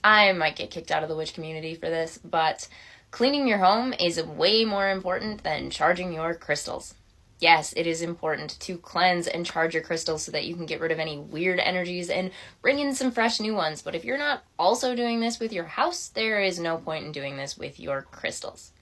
I might get kicked out of the witch community for this, but cleaning your home is way more important than charging your crystals. Yes, it is important to cleanse and charge your crystals so that you can get rid of any weird energies and bring in some fresh new ones. But if you're not also doing this with your house, there is no point in doing this with your crystals.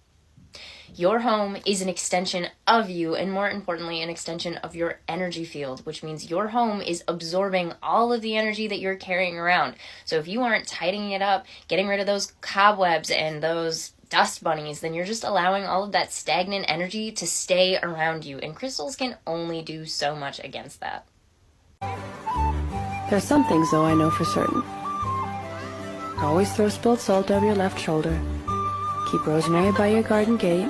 Your home is an extension of you, and more importantly, an extension of your energy field, which means your home is absorbing all of the energy that you're carrying around. So if you aren't tidying it up, getting rid of those cobwebs and those dust bunnies, then you're just allowing all of that stagnant energy to stay around you, and crystals can only do so much against that. There's some things, though, I know for certain. Always throw spilled salt over your left shoulder. Keep rosemary by your garden gate.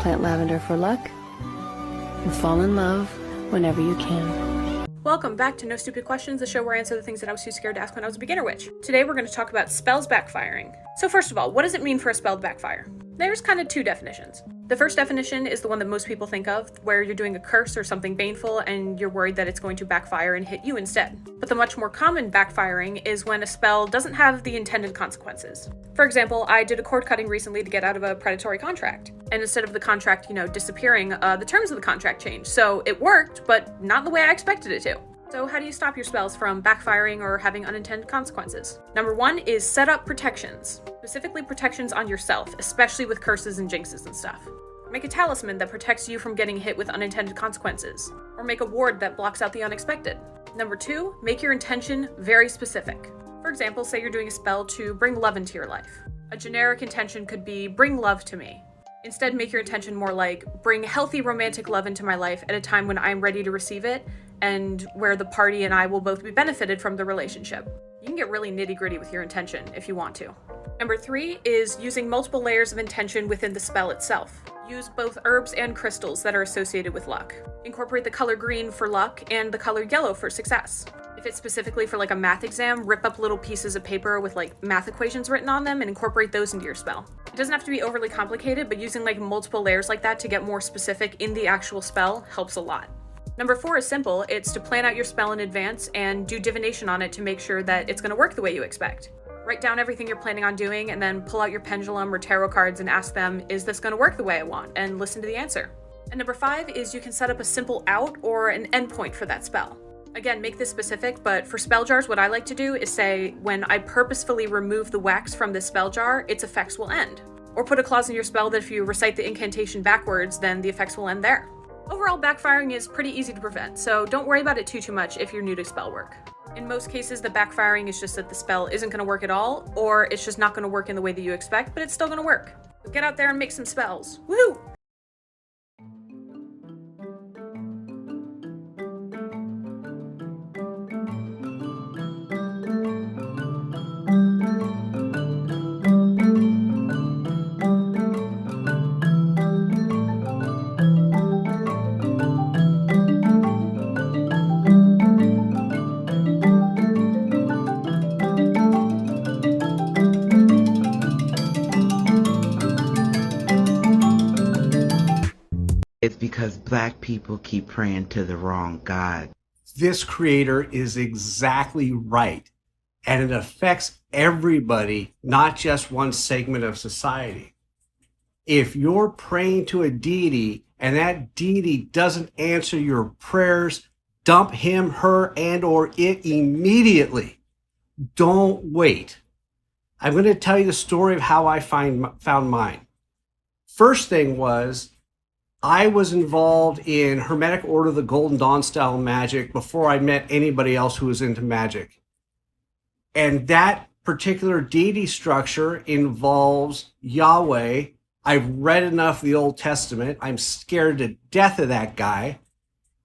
Plant lavender for luck. And fall in love whenever you can. Welcome back to No Stupid Questions, the show where I answer the things that I was too scared to ask when I was a beginner witch. Today we're going to talk about spells backfiring. So first of all, what does it mean for a spell to backfire? There's kind of two definitions. The first definition is the one that most people think of, where you're doing a curse or something baneful and you're worried that it's going to backfire and hit you instead. But the much more common backfiring is when a spell doesn't have the intended consequences. For example, I did a cord cutting recently to get out of a predatory contract. And instead of the contract, disappearing, the terms of the contract changed. So it worked, but not the way I expected it to. So how do you stop your spells from backfiring or having unintended consequences? Number one is set up protections, specifically protections on yourself, especially with curses and jinxes and stuff. Make a talisman that protects you from getting hit with unintended consequences, or make a ward that blocks out the unexpected. Number two, make your intention very specific. For example, say you're doing a spell to bring love into your life. A generic intention could be bring love to me. Instead, make your intention more like bring healthy romantic love into my life at a time when I'm ready to receive it and where the party and I will both be benefited from the relationship. You can get really nitty-gritty with your intention if you want to. Number three is using multiple layers of intention within the spell itself. Use both herbs and crystals that are associated with luck. Incorporate the color green for luck and the color yellow for success. If it's specifically for like a math exam, rip up little pieces of paper with like math equations written on them and incorporate those into your spell. It doesn't have to be overly complicated, but using like multiple layers like that to get more specific in the actual spell helps a lot. Number four is simple. It's to plan out your spell in advance and do divination on it to make sure that it's going to work the way you expect. Write down everything you're planning on doing and then pull out your pendulum or tarot cards and ask them, is this going to work the way I want? And listen to the answer. And number five is you can set up a simple out or an endpoint for that spell. Again, make this specific, but for spell jars, what I like to do is say, when I purposefully remove the wax from this spell jar, its effects will end. Or put a clause in your spell that if you recite the incantation backwards, then the effects will end there. Overall, backfiring is pretty easy to prevent, so don't worry about it too much if you're new to spell work. In most cases, the backfiring is just that the spell isn't going to work at all, or it's just not going to work in the way that you expect, but it's still going to work. So get out there and make some spells. Woohoo! It's because black people keep praying to the wrong God. This creator is exactly right. And it affects everybody, not just one segment of society. If you're praying to a deity and that deity doesn't answer your prayers, dump him, her, and or it immediately. Don't wait. I'm going to tell you the story of how I found mine. First thing was, I was involved in Hermetic Order of the Golden Dawn style magic before I met anybody else who was into magic. And that particular deity structure involves Yahweh. I've read enough of the Old Testament. I'm scared to death of that guy.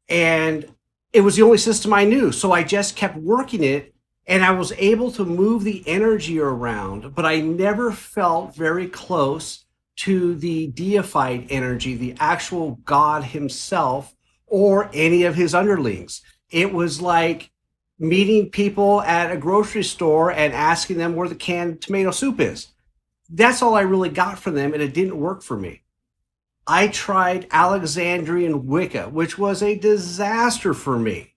And it was the only system I knew. So I just kept working it and I was able to move the energy around, but I never felt very close to the deified energy, the actual God himself, or any of his underlings. It was like meeting people at a grocery store and asking them where the canned tomato soup is. That's all I really got from them, and it didn't work for me. I tried Alexandrian Wicca, which was a disaster for me.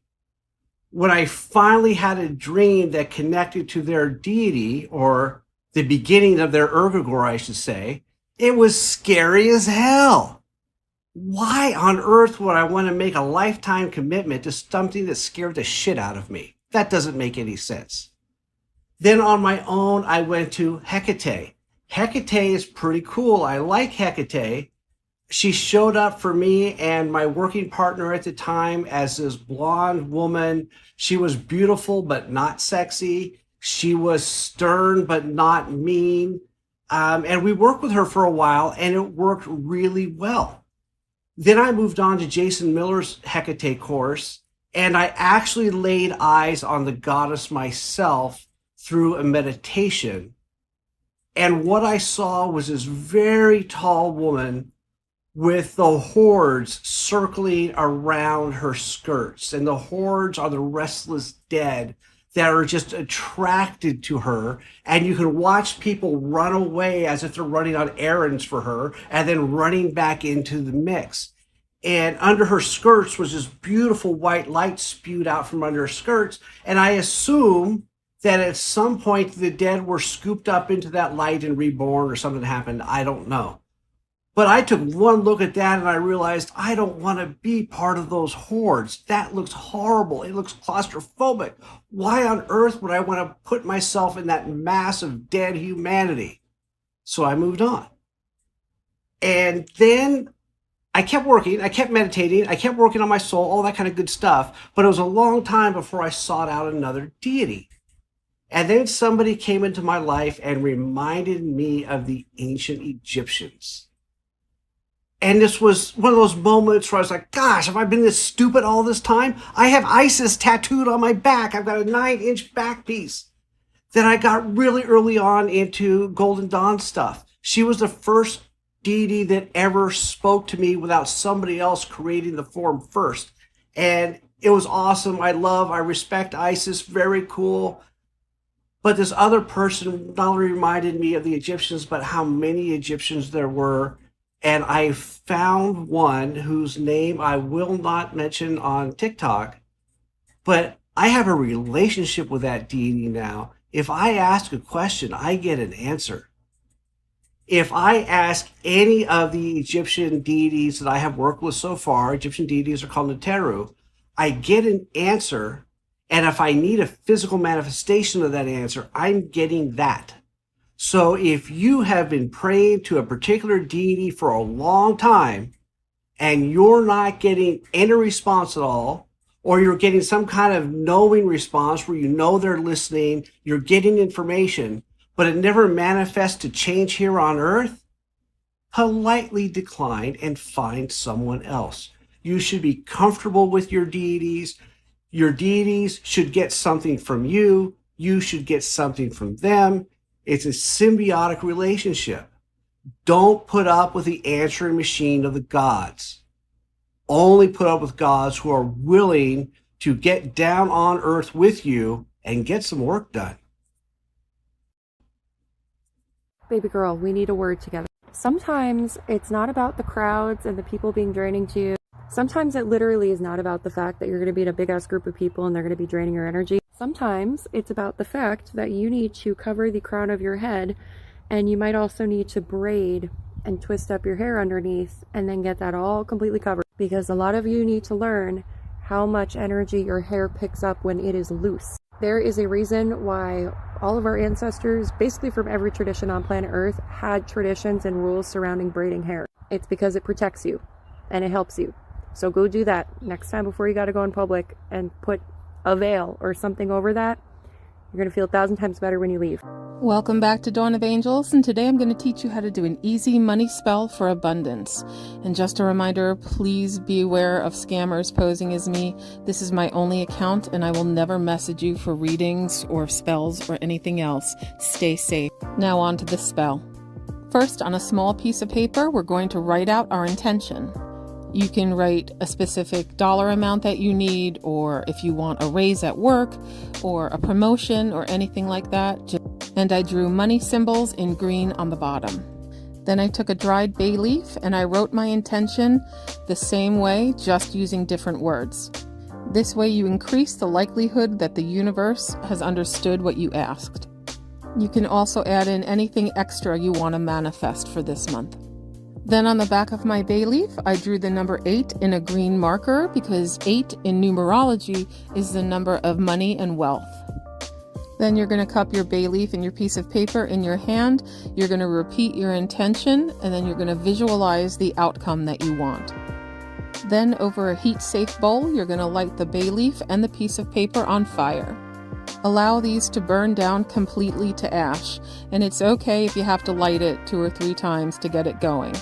when I finally had a dream that connected to their deity, or the beginning of their egregore, I should say, it was scary as hell. Why on earth would I want to make a lifetime commitment to something that scared the shit out of me? That doesn't make any sense. Then on my own, I went to Hecate. Hecate is pretty cool. I like Hecate. She showed up for me and my working partner at the time as this blonde woman. She was beautiful but not sexy. She was stern but not mean. And we worked with her for a while, and it worked really well. Then I moved on to Jason Miller's Hecate course, and I actually laid eyes on the goddess myself through a meditation. And what I saw was this very tall woman with the hordes circling around her skirts. And the hordes are the restless dead that are just attracted to her. And you can watch people run away as if they're running on errands for her and then running back into the mix. And under her skirts was this beautiful white light spewed out from under her skirts. And I assume that at some point the dead were scooped up into that light and reborn, or something happened. I don't know. But I took one look at that and I realized I don't want to be part of those hordes. That looks horrible. It looks claustrophobic. Why on earth would I want to put myself in that mass of dead humanity? So I moved on. And then I kept working, I kept meditating, I kept working on my soul, all that kind of good stuff. But it was a long time before I sought out another deity. And then somebody came into my life and reminded me of the ancient Egyptians. And this was one of those moments where I was like, gosh, have I been this stupid all this time? I have Isis tattooed on my back. I've got a 9-inch back piece. Then I got really early on into Golden Dawn stuff. She was the first deity that ever spoke to me without somebody else creating the form first. And it was awesome. I respect Isis. Very cool. But this other person not only reminded me of the Egyptians, but how many Egyptians there were. And I found one whose name I will not mention on TikTok, but I have a relationship with that deity now. If I ask a question, I get an answer. If I ask any of the Egyptian deities that I have worked with so far, Egyptian deities are called Neteru, I get an answer. And if I need a physical manifestation of that answer, I'm getting that. So if you have been praying to a particular deity for a long time and you're not getting any response at all, or you're getting some kind of knowing response where you know they're listening, you're getting information, but it never manifests to change here on earth, politely decline and find someone else. You should be comfortable with your deities. Your deities should get something from you. You should get something from them. It's a symbiotic relationship. Don't put up with the answering machine of the gods. Only put up with gods who are willing to get down on earth with you and get some work done. Baby girl, we need a word together. Sometimes it's not about the crowds and the people being draining to you. Sometimes it literally is not about the fact that you're going to be in a big ass group of people and they're going to be draining your energy. Sometimes it's about the fact that you need to cover the crown of your head, and you might also need to braid and twist up your hair underneath and then get that all completely covered, because a lot of you need to learn how much energy your hair picks up when it is loose. There is a reason why all of our ancestors, basically from every tradition on planet Earth, had traditions and rules surrounding braiding hair. It's because it protects you and it helps you. So go do that next time before you got to go in public and put a veil or something over that. You're going to feel 1,000 times better when you leave. Welcome back to Dawn of Angels, and today I'm going to teach you how to do an easy money spell for abundance. And just a reminder, please be aware of scammers posing as me. This is my only account, and I will never message you for readings or spells or anything else. Stay safe. Now on to the spell. First, on a small piece of paper, we're going to write out our intention. You can write a specific dollar amount that you need, or if you want a raise at work, or a promotion, or anything like that. And I drew money symbols in green on the bottom. Then I took a dried bay leaf and I wrote my intention the same way, just using different words. This way you increase the likelihood that the universe has understood what you asked. You can also add in anything extra you want to manifest for this month. Then on the back of my bay leaf, I drew the number 8 in a green marker because 8 in numerology is the number of money and wealth. Then you're going to cup your bay leaf and your piece of paper in your hand. You're going to repeat your intention, and then you're going to visualize the outcome that you want. Then over a heat-safe bowl, you're going to light the bay leaf and the piece of paper on fire. Allow these to burn down completely to ash, and it's okay if you have to light it 2 or 3 times to get it going.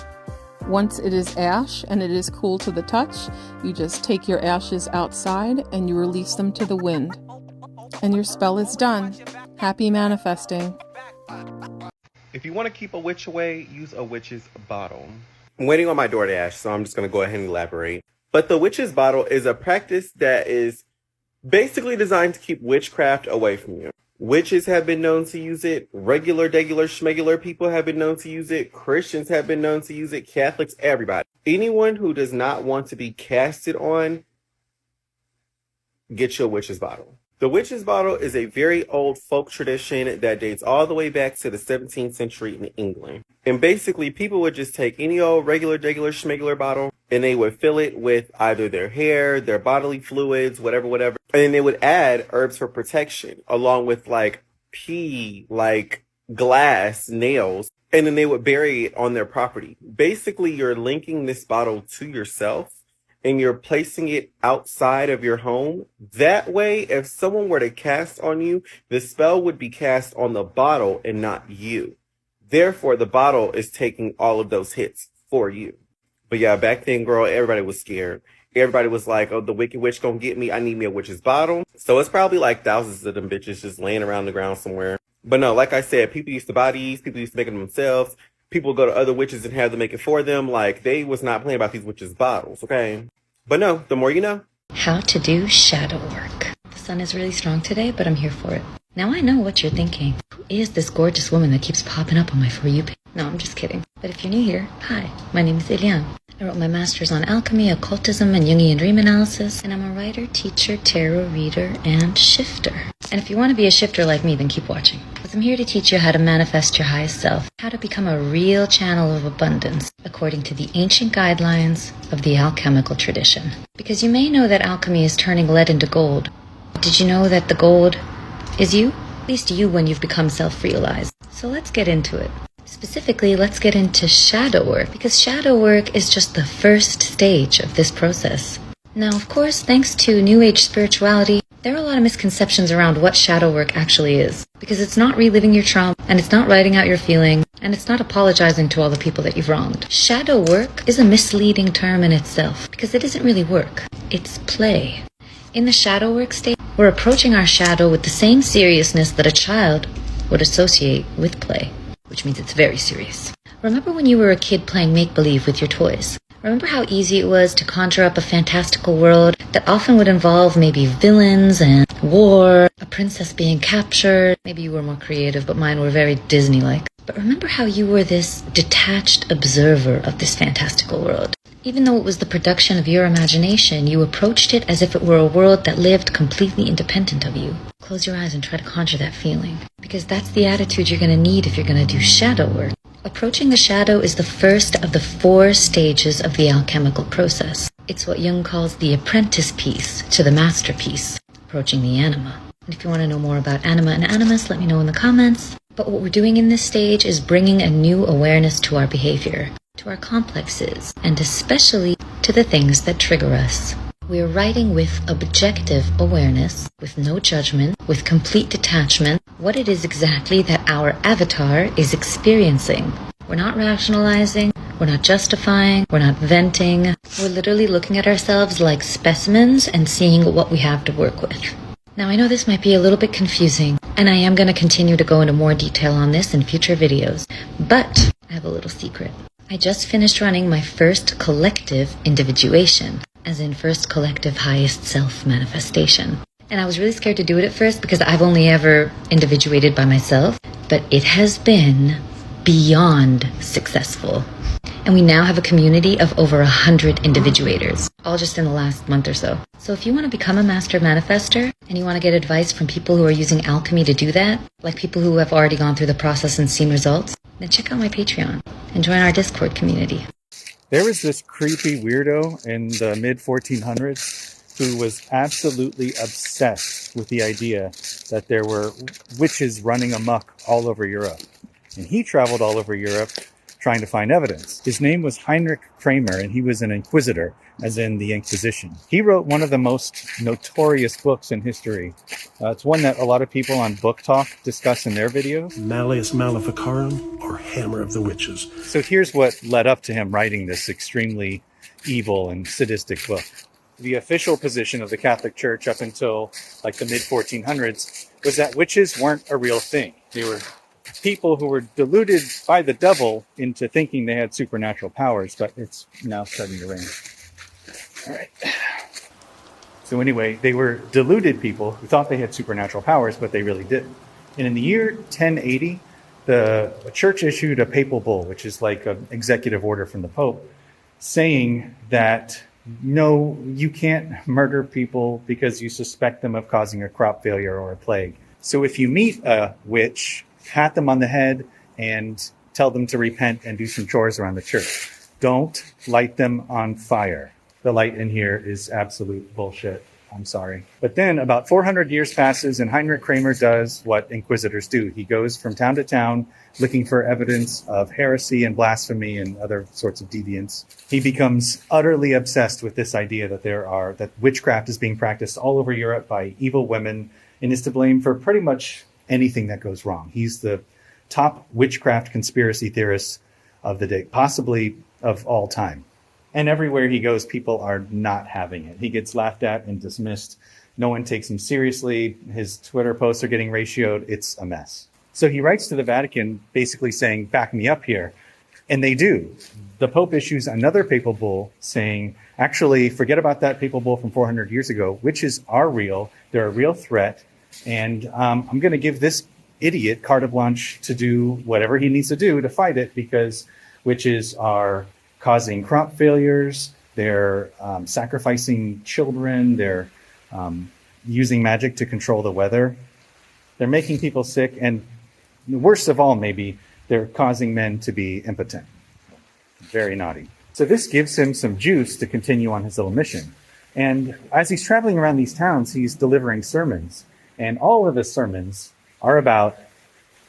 Once it is ash and it is cool to the touch, you just take your ashes outside and you release them to the wind. And your spell is done. Happy manifesting. If you want to keep a witch away, use a witch's bottle. I'm waiting on my DoorDash, so I'm just going to go ahead and elaborate. But the witch's bottle is a practice that is basically designed to keep witchcraft away from you. Witches have been known to use it. Regular, schmegular people have been known to use it. Christians have been known to use it. Catholics, everybody. Anyone who does not want to be casted on, get your witch's bottle. The witch's bottle is a very old folk tradition that dates all the way back to the 17th century in England. And basically, people would just take any old regular, schmegular bottle, and they would fill it with either their hair, their bodily fluids, whatever. And then they would add herbs for protection, along with like pee, like glass, nails, and then they would bury it on their property. Basically, you're linking this bottle to yourself, and you're placing it outside of your home. That way, if someone were to cast on you, the spell would be cast on the bottle and not you. Therefore, the bottle is taking all of those hits for you. But yeah, back then, girl, everybody was scared. Everybody was like, oh, the wicked witch gonna get me. I need me a witch's bottle. So it's probably like thousands of them bitches just laying around the ground somewhere. But no, like I said, people used to buy these. People used to make them themselves. People go to other witches and have them make it for them. Like, they was not playing about these witches' bottles, okay? But no, the more you know. How to do shadow work. The sun is really strong today, but I'm here for it. Now I know what you're thinking. Who is this gorgeous woman that keeps popping up on my For You page? No, I'm just kidding. But if you're new here, hi, my name is Eliane. I wrote my master's on alchemy, occultism, and Jungian dream analysis, and I'm a writer, teacher, tarot reader, and shifter. And if you want to be a shifter like me, then keep watching. Because I'm here to teach you how to manifest your highest self, how to become a real channel of abundance, according to the ancient guidelines of the alchemical tradition. Because you may know that alchemy is turning lead into gold. Did you know that the gold is you? At least you when you've become self-realized. So let's get into it. Specifically, let's get into shadow work, because shadow work is just the first stage of this process. Now, of course, thanks to New Age spirituality, there are a lot of misconceptions around what shadow work actually is, because it's not reliving your trauma, and it's not writing out your feeling, and it's not apologizing to all the people that you've wronged. Shadow work is a misleading term in itself, because it isn't really work, it's play. In the shadow work state, we're approaching our shadow with the same seriousness that a child would associate with play, which means it's very serious. Remember when you were a kid playing make-believe with your toys? Remember how easy it was to conjure up a fantastical world that often would involve maybe villains and war, a princess being captured? Maybe you were more creative, but mine were very Disney-like. But remember how you were this detached observer of this fantastical world? Even though it was the production of your imagination, you approached it as if it were a world that lived completely independent of you. Close your eyes and try to conjure that feeling, because that's the attitude you're going to need if you're going to do shadow work. Approaching the shadow is the first of the 4 stages of the alchemical process. It's what Jung calls the apprentice piece to the masterpiece, approaching the anima. And if you want to know more about anima and animus, let me know in the comments. But what we're doing in this stage is bringing a new awareness to our behavior, to our complexes, and especially to the things that trigger us. We're writing with objective awareness, with no judgment, with complete detachment, what it is exactly that our avatar is experiencing. We're not rationalizing, we're not justifying, we're not venting. We're literally looking at ourselves like specimens and seeing what we have to work with. Now, I know this might be a little bit confusing, and I am going to continue to go into more detail on this in future videos, but I have a little secret. I just finished running my first collective individuation, as in first collective highest self manifestation. And I was really scared to do it at first because I've only ever individuated by myself, but it has been beyond successful. And we now have a community of over 100 individuators, all just in the last month or so. So if you want to become a master manifester and you want to get advice from people who are using alchemy to do that, like people who have already gone through the process and seen results, then check out my Patreon and join our Discord community. There was this creepy weirdo in the mid 1400s who was absolutely obsessed with the idea that there were witches running amok all over Europe. And he traveled all over Europe trying to find evidence. His name was Heinrich Kramer, and he was an inquisitor, as in the Inquisition. He wrote one of the most notorious books in history. It's one that a lot of people on WitchTok discuss in their videos. Malleus Maleficarum, or Hammer of the Witches. So here's what led up to him writing this extremely evil and sadistic book. The official position of the Catholic Church up until like the mid 1400s was that witches weren't a real thing. They were people who were deluded by the devil into thinking they had supernatural powers, but it's now starting to rain. All right. So anyway, they were deluded people who thought they had supernatural powers, but they really didn't. And in the year 1080, the church issued a papal bull, which is like an executive order from the Pope, saying that no, you can't murder people because you suspect them of causing a crop failure or a plague. So if you meet a witch, pat them on the head and tell them to repent and do some chores around the church. Don't light them on fire. The light in here is absolute bullshit. I'm sorry. But then about 400 years passes and Heinrich Kramer does what inquisitors do. He goes from town to town looking for evidence of heresy and blasphemy and other sorts of deviance. He becomes utterly obsessed with this idea that witchcraft is being practiced all over Europe by evil women and is to blame for pretty much anything that goes wrong. He's the top witchcraft conspiracy theorist of the day, possibly of all time. And everywhere he goes, people are not having it. He gets laughed at and dismissed. No one takes him seriously. His Twitter posts are getting ratioed. It's a mess. So he writes to the Vatican basically saying, back me up here. And they do. The Pope issues another papal bull saying, actually, forget about that papal bull from 400 years ago. Witches are real. They're a real threat. And I'm going to give this idiot carte blanche to do whatever he needs to do to fight it, because witches are causing crop failures, they're sacrificing children, they're using magic to control the weather, they're making people sick, and worst of all, maybe, they're causing men to be impotent. Very naughty. So this gives him some juice to continue on his little mission. And as he's traveling around these towns, he's delivering sermons. And all of his sermons are about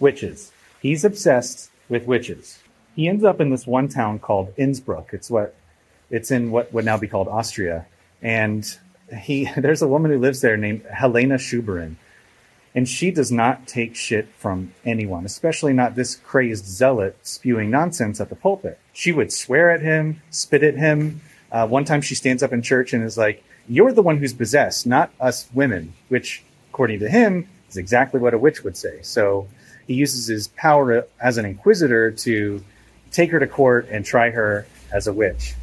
witches. He's obsessed with witches. He ends up in this one town called Innsbruck. It's in what would now be called Austria. And there's a woman who lives there named Helena Schuberin. And she does not take shit from anyone, especially not this crazed zealot spewing nonsense at the pulpit. She would swear at him, spit at him. One time she stands up in church and is like, "You're the one who's possessed, not us women," which, according to him, is exactly what a witch would say. So he uses his power as an inquisitor to take her to court and try her as a witch.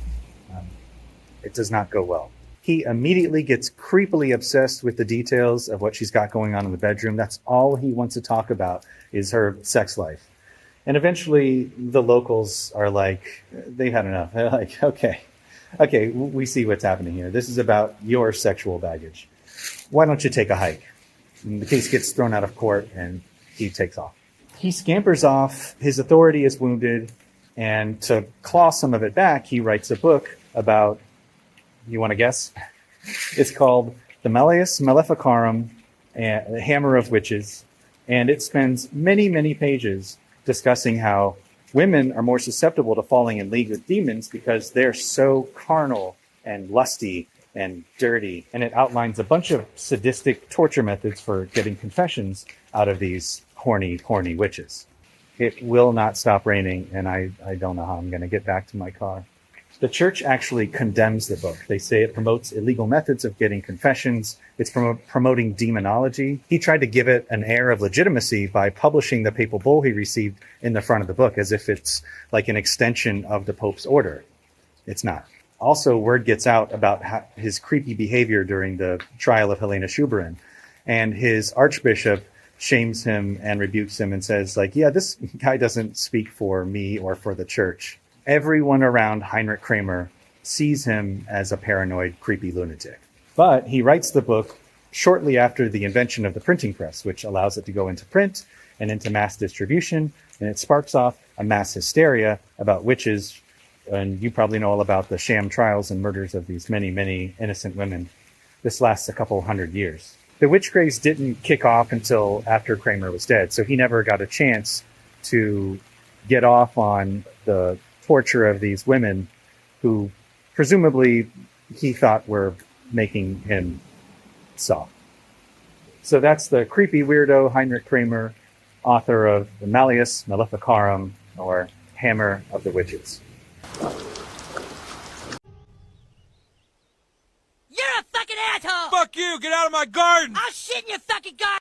It does not go well. He immediately gets creepily obsessed with the details of what she's got going on in the bedroom. That's all he wants to talk about is her sex life. And eventually the locals are like, they've had enough. They're like, okay, we see what's happening here. This is about your sexual baggage. Why don't you take a hike? And the case gets thrown out of court and he takes off. He scampers off. His authority is wounded. And to claw some of it back, he writes a book about, you want to guess? It's called The Malleus Maleficarum, The Hammer of Witches. And it spends many, many pages discussing how women are more susceptible to falling in league with demons because they're so carnal and lusty and dirty. And it outlines a bunch of sadistic torture methods for getting confessions out of these horny witches. It will not stop raining, and I don't know how I'm going to get back to my car. The church actually condemns the book. They say it promotes illegal methods of getting confessions. It's promoting demonology. He tried to give it an air of legitimacy by publishing the papal bull he received in the front of the book as if it's like an extension of the Pope's order. It's not. Also, word gets out about his creepy behavior during the trial of Helena Schuberin. And his archbishop shames him and rebukes him and says, like, yeah, this guy doesn't speak for me or for the church. everyone around Heinrich Kramer sees him as a paranoid, creepy lunatic. But he writes the book shortly after the invention of the printing press, which allows it to go into print and into mass distribution, and it sparks off a mass hysteria about witches. And you probably know all about the sham trials and murders of these many, many innocent women. This lasts a couple hundred years. The witch craze didn't kick off until after Kramer was dead, so he never got a chance to get off on the torture of these women who presumably he thought were making him soft. So that's the creepy weirdo Heinrich Kramer, author of the Malleus Maleficarum, or Hammer of the Witches. You're a fucking asshole! Fuck you! Get out of my garden! I'll shit in your fucking garden!